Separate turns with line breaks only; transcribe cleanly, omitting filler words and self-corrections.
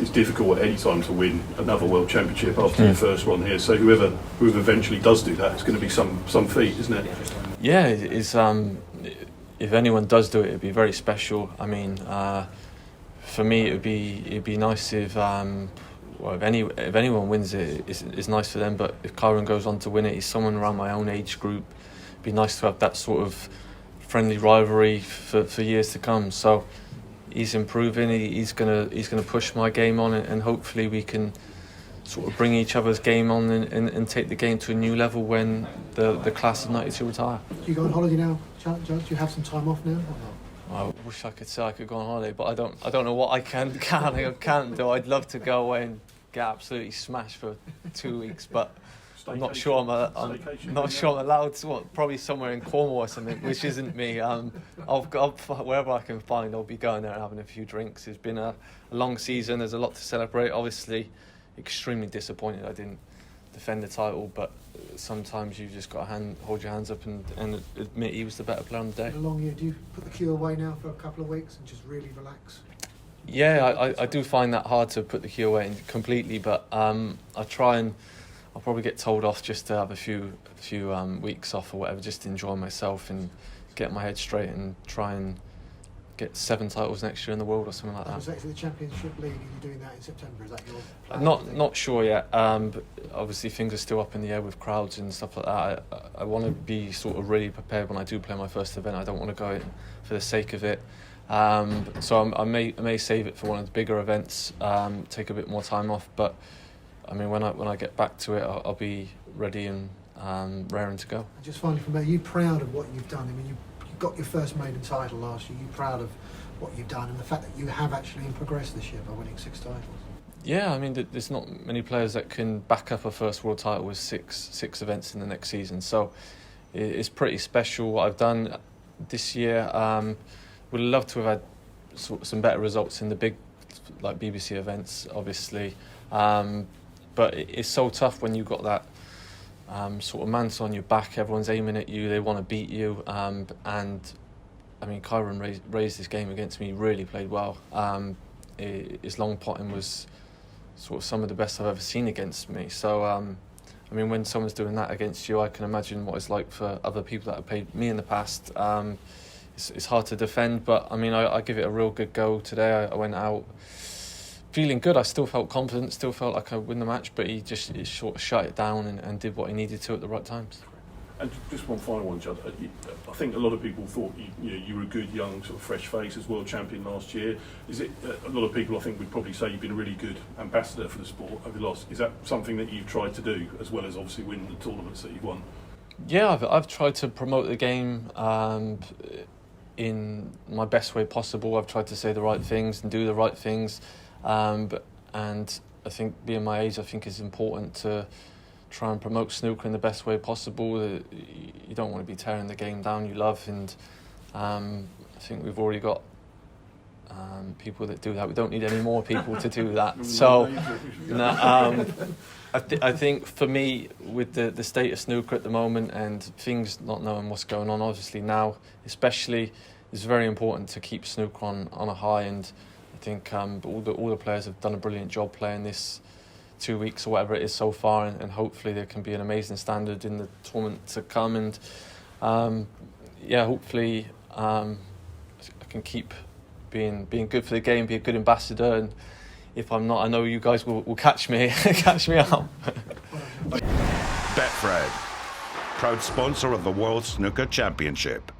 it's difficult at any time to win another World Championship after your first one here. So whoever eventually does do that, it's going to be some feat, isn't it?
Yeah, it's if anyone does do it, it'd be very special. I mean, for me, it'd be nice if if anyone wins it, it's nice for them. But if Kyren goes on to win it, he's someone around my own age group. It'd be nice to have that sort of friendly rivalry for years to come. So he's improving. He's gonna push my game on, and hopefully we can sort of bring each other's game on and take the game to a new level when the class of '92 retire.
Do you go on holiday now, Judd? Do you have some time off now?
I wish I could say I could go on holiday, but I don't know what I can can't do. I'd love to go away and get absolutely smashed for 2 weeks, but I'm not sure I'm allowed to. Probably somewhere in Cornwall or something, which isn't me. I'll wherever I can find, I'll be going there and having a few drinks. It's been a long season. There's a lot to celebrate. Obviously, extremely disappointed I didn't defend the title, but sometimes you just got to hold your hands up and admit he was the better player on the day.
A long year. Do you put the cue away now for a couple of weeks and just really relax?
Yeah, I do find that hard to put the cue away completely, but I try and I'll probably get told off just to have a few weeks off or whatever, just to enjoy myself and get my head straight and try and get 7 titles next year in the world or something like that.
Was actually the Championship League, are you doing that in September? Is that your plan?
Not sure yet, but obviously things are still up in the air with crowds and stuff like that. I want to be sort of really prepared when I do play my first event. I don't want to go in for the sake of it. So I may save it for one of the bigger events, take a bit more time off, but I mean, when I get back to it, I'll be ready and raring to go.
Just finally from there, are you proud of what you've done? I mean, you got your first maiden title last year. Are you proud of what you've done and the fact that you have actually progressed this year by winning 6 titles?
Yeah, I mean, there's not many players that can back up a first world title with six events in the next season. So it's pretty special what I've done this year. Would love to have had some better results in the big, like BBC events, obviously. But it's so tough when you've got that sort of mantle on your back. Everyone's aiming at you. They want to beat you. And I mean, Kyren raised his game against me. Really played well. His long potting was sort of some of the best I've ever seen against me. So I mean, when someone's doing that against you, I can imagine what it's like for other people that have played me in the past. It's hard to defend, but I mean, I give it a real good go today. I went out feeling good. I still felt confident, still felt like I'd win the match, but he sort of shut it down and did what he needed to at the right times.
And just one final one, Judd. I think a lot of people thought you were a good, young, sort of fresh face as world champion last year. Is it a lot of people? I think would probably say you've been a really good ambassador for the sport over the last. Is that something that you've tried to do as well as obviously winning the tournaments that you've won? Yeah, I've tried to promote the game in my best way possible. I've tried to say the right things and do the right things, and I think being my age, I think it's important to try and promote snooker in the best way possible. You don't want to be tearing the game down you love, and I think we've already got people that do that. We don't need any more people to do that. So I think for me, with the state of snooker at the moment and things not knowing what's going on, obviously now especially, it's very important to keep snooker on a high, and I think all the players have done a brilliant job playing this 2 weeks or whatever it is so far, and hopefully there can be an amazing standard in the tournament to come, and hopefully I can keep being good for the game, be a good ambassador, and if I'm not, I know you guys will catch me out.
Betfred, proud sponsor of the World Snooker Championship.